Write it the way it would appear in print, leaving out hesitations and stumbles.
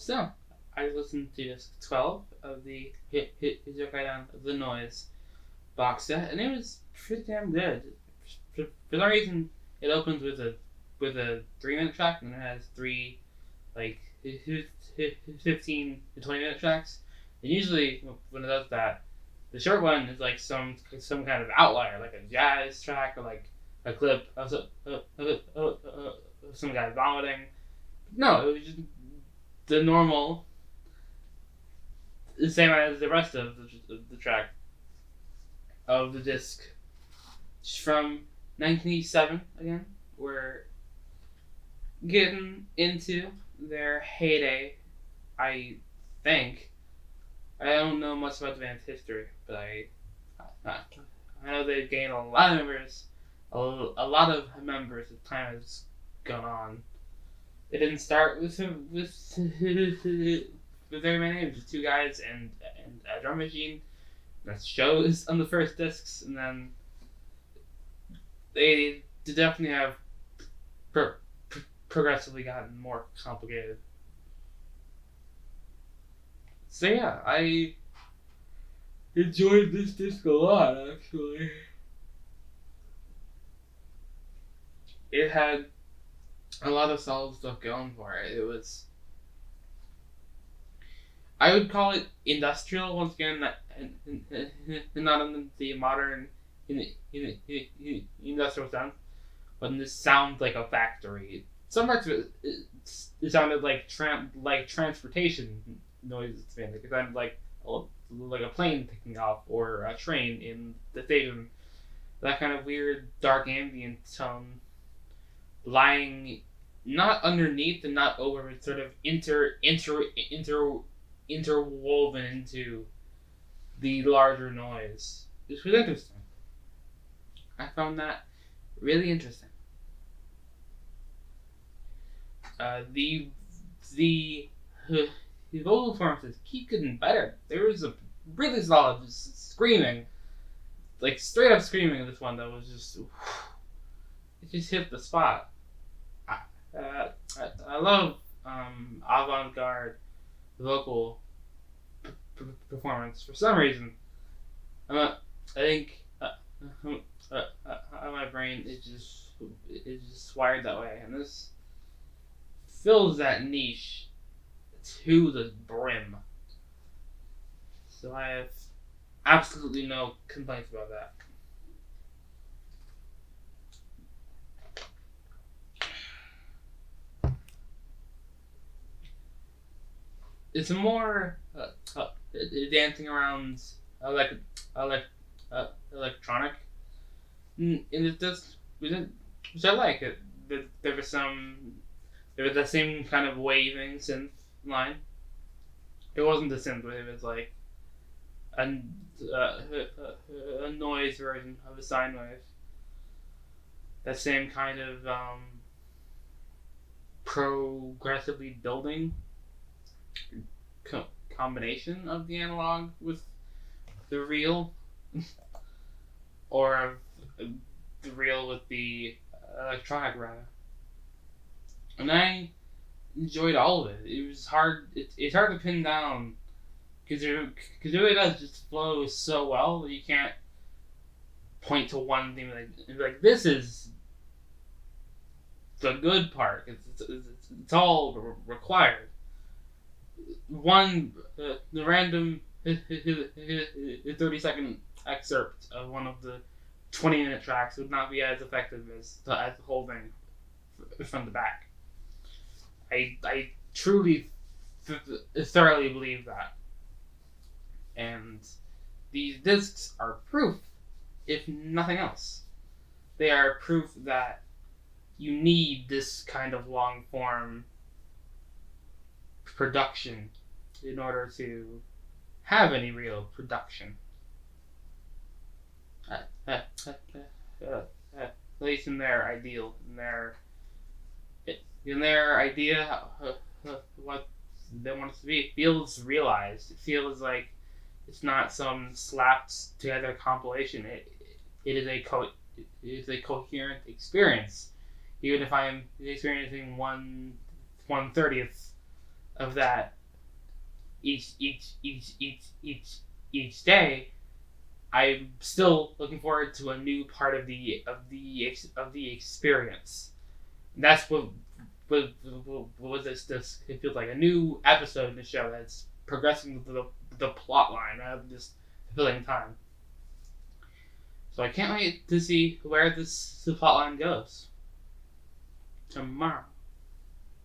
So, I listened to disc 12 of the Hijokaidan of the Noise box set, and it was pretty damn good. For some reason, it opens with a 3-minute track, and it has three like 15 to 20-minute tracks. And usually, when it does that, the short one is like some kind of outlier, like a jazz track or like a clip of some guy vomiting. No, it was just the normal, the same as the rest of the track of the disc. It's from 1987 again. We're getting into their heyday, I think. I don't know much about the band's history, but I know they've gained a lot of members. A lot of members as time has gone on. It didn't start with very many names, just two guys and a drum machine. That shows on the first discs, and then they definitely have progressively gotten more complicated. So yeah, I enjoyed this disc a lot, actually. It had a lot of solid stuff going for it. It was, I would call it industrial once again, not in the modern industrial sense, but this sounds like a factory. Some parts of it sounded like transportation noises to me. Like it sounded like a plane taking off or a train in the station. That kind of weird dark ambient tone, lying not underneath and not over, but sort of interwoven into the larger noise. This was interesting. I found that really interesting. The vocal performances keep getting better. There was a really solid just screaming, like straight up screaming in this one that was just, it just hit the spot. I love avant-garde vocal performance for some reason. I think my brain is just wired that way, and this fills that niche to the brim. So I have absolutely no complaints about that. It's more dancing around electronic in this disc, which I like. There was the same kind of waving synth line. It wasn't the synth wave. It was like a noise version of a sine wave. That same kind of progressively building combination of the analog with the real, or the real with the electronic rather. And I enjoyed all of it. It was hard. It's hard to pin down because it really does just flow so well that you can't point to one thing like this is the good part. It's all required. The random 30-second excerpt of one of the 20-minute tracks would not be as effective as the whole thing from the back. I truly thoroughly believe that. And these discs are proof, if nothing else. They are proof that you need this kind of long form production in order to have any real production. At least in their ideal, in their idea, what they want it to be. It feels realized. It feels like it's not some slapped together compilation. It is a coherent experience. Even if I'm experiencing 1/30th of that each day, I'm still looking forward to a new part of the experience. And that's what this it feels like, a new episode in the show that's progressing the plot line rather than just filling time. So I can't wait to see where this plot line goes tomorrow.